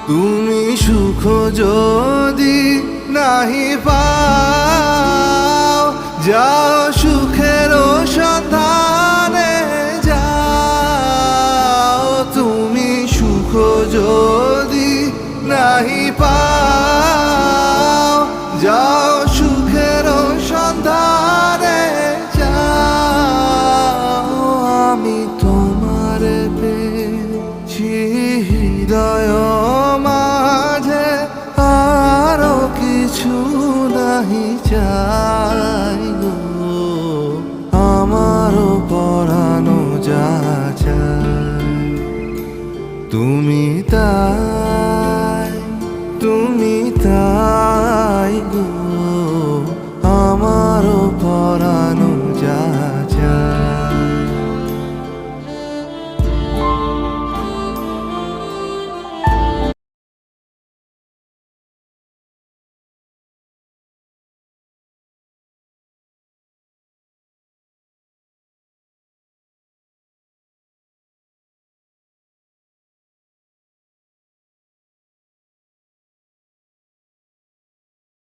তুমি সুখ যদি নাহি পাও, যাও সুখের সন্ধানে যাও। তুমি সুখ যদি নাহি পাও, যাও সুখের সন্ধানে যাও। আমি তোমার পেয়েছি হৃদয় মাঝে, আরো কিছু নাহি চাই গো। আমারও পরানো যা চাই তুমি তা